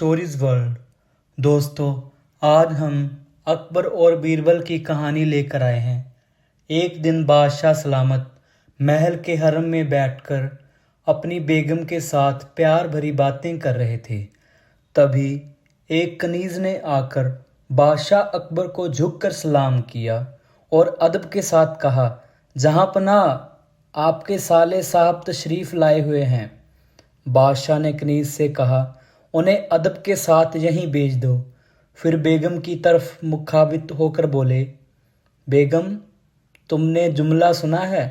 Stories world. दोस्तों, आज हम अकबर और बीरबल की कहानी लेकर आए हैं। एक दिन बादशाह सलामत महल के हरम में बैठकर अपनी बेगम के साथ प्यार भरी बातें कर रहे थे। तभी एक कनीज ने आकर बादशाह अकबर को झुककर सलाम किया और अदब के साथ कहा, जहाँ पनाह, आपके साले साहब तशरीफ़ लाए हुए हैं। बादशाह ने कनीज से कहा, उन्हें अदब के साथ यहीं भेज दो। फिर बेगम की तरफ मुखाबित होकर बोले, बेगम, तुमने जुमला सुना है,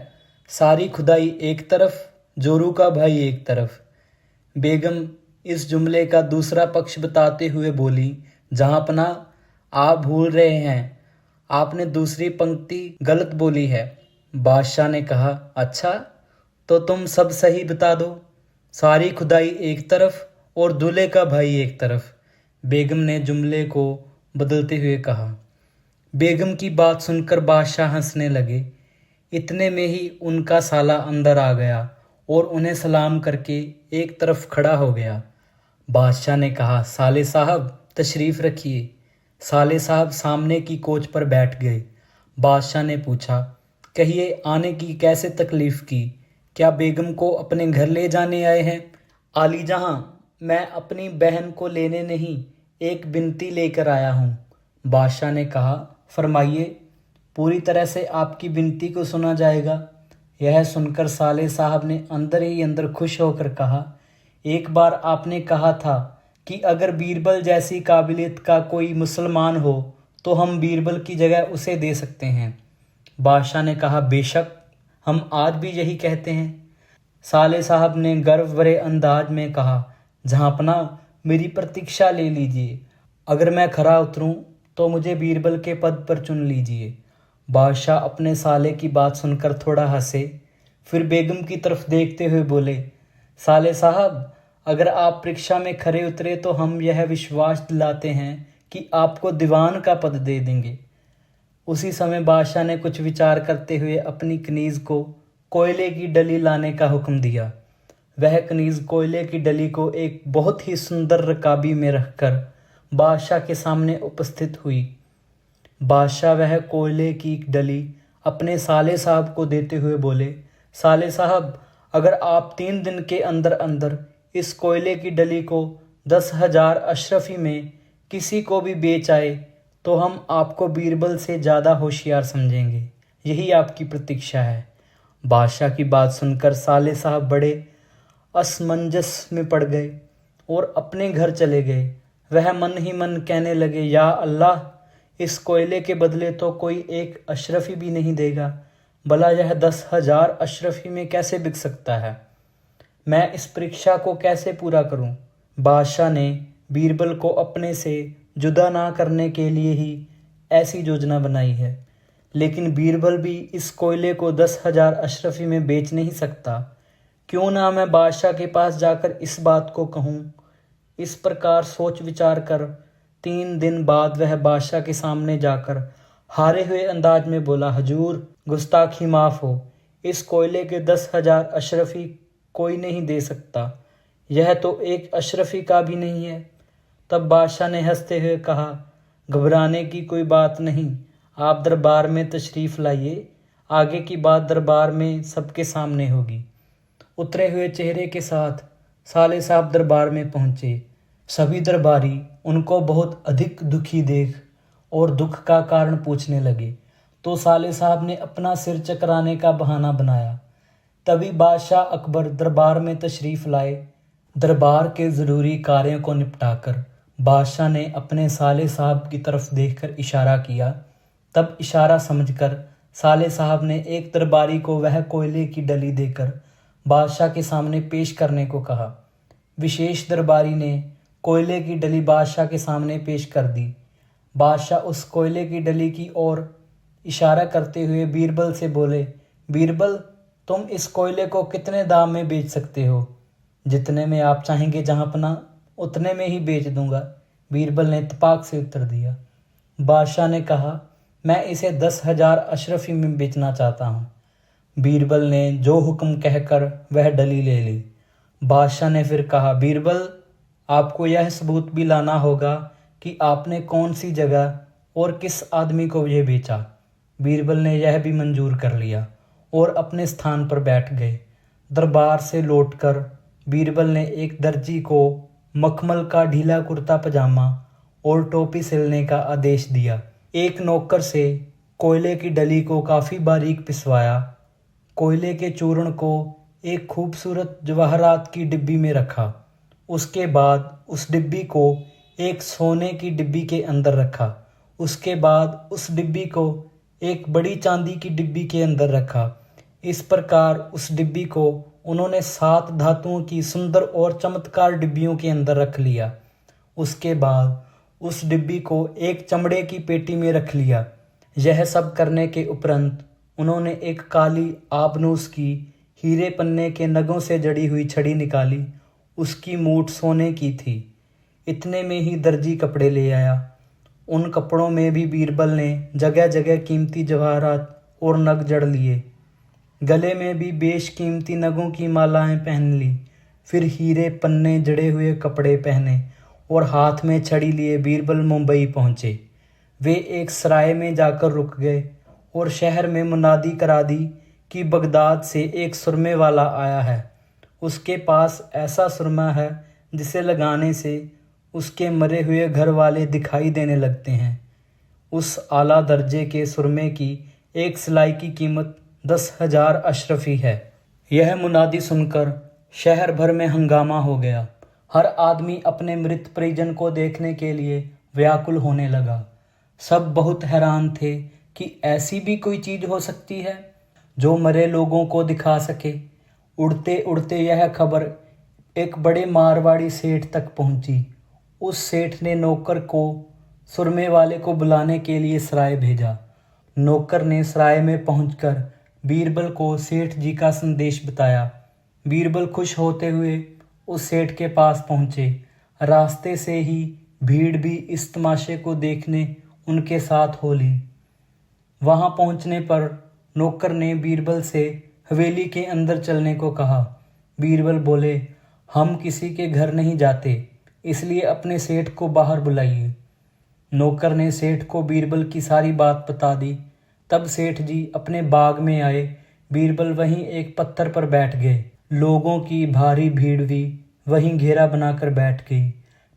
सारी खुदाई एक तरफ, जोरू का भाई एक तरफ। बेगम इस जुमले का दूसरा पक्ष बताते हुए बोली, जहाँ पनाह, आप भूल रहे हैं, आपने दूसरी पंक्ति गलत बोली है। बादशाह ने कहा, अच्छा, तो तुम सब सही बता दो, सारी खुदाई एक तरफ और दूल्हे का भाई एक तरफ। बेगम ने जुमले को बदलते हुए कहा। बेगम की बात सुनकर बादशाह हंसने लगे। इतने में ही उनका साला अंदर आ गया और उन्हें सलाम करके एक तरफ खड़ा हो गया। बादशाह ने कहा, साले साहब तशरीफ़ रखिए। साले साहब सामने की कोच पर बैठ गए। बादशाह ने पूछा, कहिए, आने की कैसे तकलीफ़ की? क्या बेगम को अपने घर ले जाने आए हैं? आली जहाँ, मैं अपनी बहन को लेने नहीं, एक बिनती लेकर आया हूँ। बादशाह ने कहा, फरमाइए, पूरी तरह से आपकी बिनती को सुना जाएगा। यह सुनकर साले साहब ने अंदर ही अंदर खुश होकर कहा, एक बार आपने कहा था कि अगर बीरबल जैसी काबिलियत का कोई मुसलमान हो तो हम बीरबल की जगह उसे दे सकते हैं। बादशाह ने कहा, बेशक, हम आज भी यही कहते हैं। साले साहब ने गर्व भरे अंदाज में कहा, जहाँपना, मेरी प्रतीक्षा ले लीजिए। अगर मैं खरा उतरूं तो मुझे बीरबल के पद पर चुन लीजिए। बादशाह अपने साले की बात सुनकर थोड़ा हंसे, फिर बेगम की तरफ देखते हुए बोले, साले साहब, अगर आप परीक्षा में खरे उतरे तो हम यह विश्वास दिलाते हैं कि आपको दीवान का पद दे देंगे। उसी समय बादशाह ने कुछ विचार करते हुए अपनी कनीज़ को कोयले की डली लाने का हुक्म दिया। वह कनीज़ कोयले की डली को एक बहुत ही सुंदर रकाबी में रखकर बादशाह के सामने उपस्थित हुई। बादशाह वह कोयले की डली अपने साले साहब को देते हुए बोले, साले साहब, अगर आप 3 दिन के अंदर अंदर इस कोयले की डली को 10,000 अशरफी में किसी को भी बेच आए तो हम आपको बीरबल से ज़्यादा होशियार समझेंगे। यही आपकी प्रतीक्षा है। बादशाह की बात सुनकर साले साहब बड़े असमंजस में पड़ गए और अपने घर चले गए। वह मन ही मन कहने लगे, या अल्लाह, इस कोयले के बदले तो कोई एक अशरफी भी नहीं देगा, भला यह 10,000 अशरफी में कैसे बिक सकता है? मैं इस परीक्षा को कैसे पूरा करूं? बादशाह ने बीरबल को अपने से जुदा ना करने के लिए ही ऐसी योजना बनाई है, लेकिन बीरबल भी इस कोयले को 10,000 अशरफी में बेच नहीं सकता। क्यों ना मैं बादशाह के पास जाकर इस बात को कहूँ। इस प्रकार सोच विचार कर 3 दिन बाद वह बादशाह के सामने जाकर हारे हुए अंदाज में बोला, हजूर, गुस्ताखी माफ़ हो, इस कोयले के 10,000 अशरफी कोई नहीं दे सकता, यह तो एक अशरफी का भी नहीं है। तब बादशाह ने हंसते हुए कहा, घबराने की कोई बात नहीं, आप दरबार में तशरीफ़ लाइए, आगे की बात दरबार में सबके सामने होगी। उतरे हुए चेहरे के साथ साले साहब दरबार में पहुँचे। सभी दरबारी उनको बहुत अधिक दुखी देख और दुख का कारण पूछने लगे, तो साले साहब ने अपना सिर चकराने का बहाना बनाया। तभी बादशाह अकबर दरबार में तशरीफ़ लाए। दरबार के ज़रूरी कार्यों को निपटाकर बादशाह ने अपने साले साहब की तरफ देखकर इशारा किया। तब इशारा समझकर साले साहब ने एक दरबारी को वह कोयले की डली देकर बादशाह के सामने पेश करने को कहा। विशेष दरबारी ने कोयले की डली बादशाह के सामने पेश कर दी। बादशाह उस कोयले की डली की ओर इशारा करते हुए बीरबल से बोले, बीरबल, तुम इस कोयले को कितने दाम में बेच सकते हो? जितने में आप चाहेंगे जहाँपना, उतने में ही बेच दूंगा। बीरबल ने इत्तेफाक से उत्तर दिया। बादशाह ने कहा, मैं इसे 10,000 अशरफी में बेचना चाहता हूँ। बीरबल ने जो हुक्म कहकर वह डली ले ली। बादशाह ने फिर कहा, बीरबल, आपको यह सबूत भी लाना होगा कि आपने कौन सी जगह और किस आदमी को यह बेचा। बीरबल ने यह भी मंजूर कर लिया और अपने स्थान पर बैठ गए। दरबार से लौटकर बीरबल ने एक दर्जी को मखमल का ढीला कुर्ता पजामा और टोपी सिलने का आदेश दिया। एक नौकर से कोयले की डली को काफ़ी बारीक पिसवाया। कोयले के चूर्ण को एक खूबसूरत जवाहरात की डिब्बी में रखा। उसके बाद उस डिब्बी को एक सोने की डिब्बी के अंदर रखा। उसके बाद उस डिब्बी को एक बड़ी चांदी की डिब्बी के अंदर रखा। इस प्रकार उस डिब्बी को उन्होंने 7 धातुओं की सुंदर और चमत्कार डिब्बियों के अंदर रख लिया। उसके बाद उस डिब्बी को एक चमड़े की पेटी में रख लिया। यह सब करने के उपरांत उन्होंने एक काली आबनूस की हीरे पन्ने के नगों से जड़ी हुई छड़ी निकाली। उसकी मूठ सोने की थी। इतने में ही दर्जी कपड़े ले आया। उन कपड़ों में भी बीरबल ने जगह जगह कीमती जवाहरात और नग जड़ लिए। गले में भी बेशकीमती नगों की मालाएं पहन ली। फिर हीरे पन्ने जड़े हुए कपड़े पहने और हाथ में छड़ी लिए बीरबल मुंबई पहुंचे। वे एक सराय में जाकर रुक गए और शहर में मुनादी करा दी कि बगदाद से एक सुरमे वाला आया है। उसके पास ऐसा सुरमा है जिसे लगाने से उसके मरे हुए घर वाले दिखाई देने लगते हैं। उस आला दर्जे के सुरमे की एक सिलाई की कीमत 10,000 अशरफी है। यह मुनादी सुनकर शहर भर में हंगामा हो गया। हर आदमी अपने मृत परिजन को देखने के लिए व्याकुल होने लगा। सब बहुत हैरान थे कि ऐसी भी कोई चीज़ हो सकती है जो मरे लोगों को दिखा सके। उड़ते उड़ते यह खबर एक बड़े मारवाड़ी सेठ तक पहुंची। उस सेठ ने नौकर को सुरमे वाले को बुलाने के लिए सराय भेजा। नौकर ने सराय में पहुंचकर बीरबल को सेठ जी का संदेश बताया। बीरबल खुश होते हुए उस सेठ के पास पहुंचे। रास्ते से ही भीड़ भी इस तमाशे को देखने उनके साथ हो ली। वहां पहुंचने पर नौकर ने बीरबल से हवेली के अंदर चलने को कहा। बीरबल बोले, हम किसी के घर नहीं जाते, इसलिए अपने सेठ को बाहर बुलाइए। नौकर ने सेठ को बीरबल की सारी बात बता दी। तब सेठ जी अपने बाग में आए। बीरबल वहीं एक पत्थर पर बैठ गए। लोगों की भारी भीड़ भी वहीं घेरा बनाकर बैठ गई।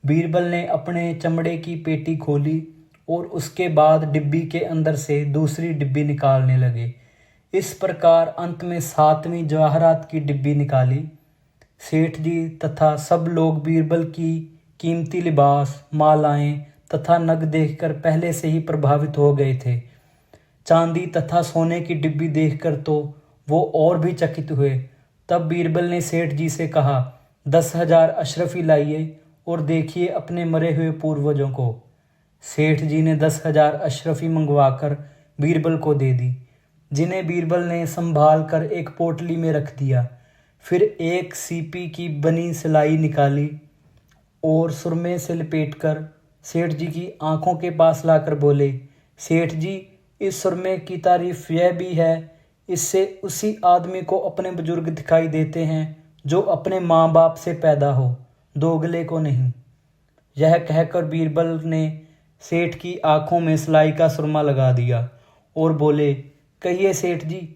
बीरबल ने अपने चमड़े की पेटी खोली और उसके बाद डिब्बी के अंदर से दूसरी डिब्बी निकालने लगे। इस प्रकार अंत में 7वीं जवाहरात की डिब्बी निकाली। सेठ जी तथा सब लोग बीरबल की कीमती लिबास, मालाएं तथा नग देखकर पहले से ही प्रभावित हो गए थे। चांदी तथा सोने की डिब्बी देखकर तो वो और भी चकित हुए। तब बीरबल ने सेठ जी से कहा, 10,000 अशरफी लाइए और देखिए अपने मरे हुए पूर्वजों को। सेठ जी ने 10,000 अशरफी मंगवाकर बीरबल को दे दी, जिन्हें बीरबल ने संभाल कर एक पोटली में रख दिया। फिर एक सीपी की बनी सिलाई निकाली और सुरमे से लपेटकर सेठ जी की आंखों के पास लाकर बोले, सेठ जी, इस सुरमे की तारीफ यह भी है, इससे उसी आदमी को अपने बुजुर्ग दिखाई देते हैं जो अपने माँ बाप से पैदा हो, दोगले को नहीं। यह कहकर बीरबल ने सेठ की आंखों में सिलाई का सुरमा लगा दिया और बोले, कहिए सेठ जी,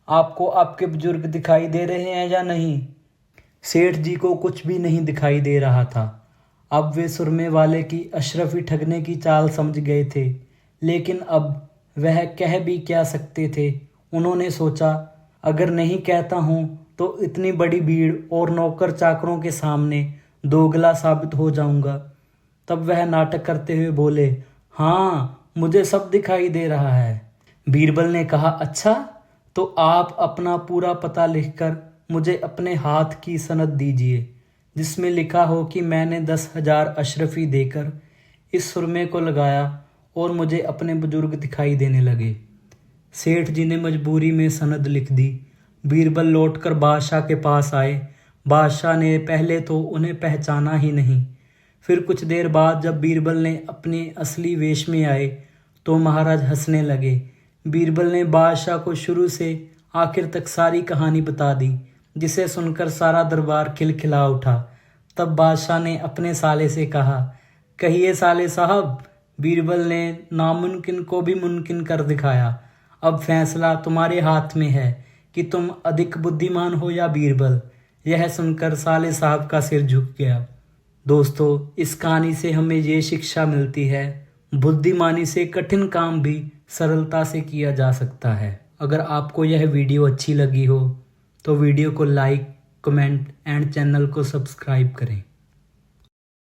आपको आपके बुजुर्ग दिखाई दे रहे हैं या नहीं? सेठ जी को कुछ भी नहीं दिखाई दे रहा था। अब वे सुरमे वाले की अशरफी ठगने की चाल समझ गए थे, लेकिन अब वह कह भी क्या सकते थे। उन्होंने सोचा, अगर नहीं कहता हूँ तो इतनी बड़ी भीड़ और नौकर चाकरों के सामने दोगला साबित हो जाऊंगा। तब वह नाटक करते हुए बोले, हाँ, मुझे सब दिखाई दे रहा है। बीरबल ने कहा, अच्छा, तो आप अपना पूरा पता लिखकर मुझे अपने हाथ की सनद दीजिए, जिसमें लिखा हो कि मैंने 10,000 अशरफी देकर इस सुरमे को लगाया और मुझे अपने बुजुर्ग दिखाई देने लगे। सेठ जी ने मजबूरी में सनद लिख दी। बीरबल लौटकर बादशाह के पास आए। बादशाह ने पहले तो उन्हें पहचाना ही नहीं। फिर कुछ देर बाद जब बीरबल ने अपने असली वेश में आए तो महाराज हंसने लगे। बीरबल ने बादशाह को शुरू से आखिर तक सारी कहानी बता दी, जिसे सुनकर सारा दरबार खिलखिला उठा। तब बादशाह ने अपने साले से कहा, कहिए साले साहब। बीरबल ने नामुमकिन को भी मुमकिन कर दिखाया। अब फैसला तुम्हारे हाथ में है कि तुम अधिक बुद्धिमान हो या बीरबल। यह सुनकर साले साहब का सिर झुक गया। दोस्तों, इस कहानी से हमें ये शिक्षा मिलती है, बुद्धिमानी से कठिन काम भी सरलता से किया जा सकता है। अगर आपको यह वीडियो अच्छी लगी हो तो वीडियो को लाइक, कमेंट एंड चैनल को सब्सक्राइब करें।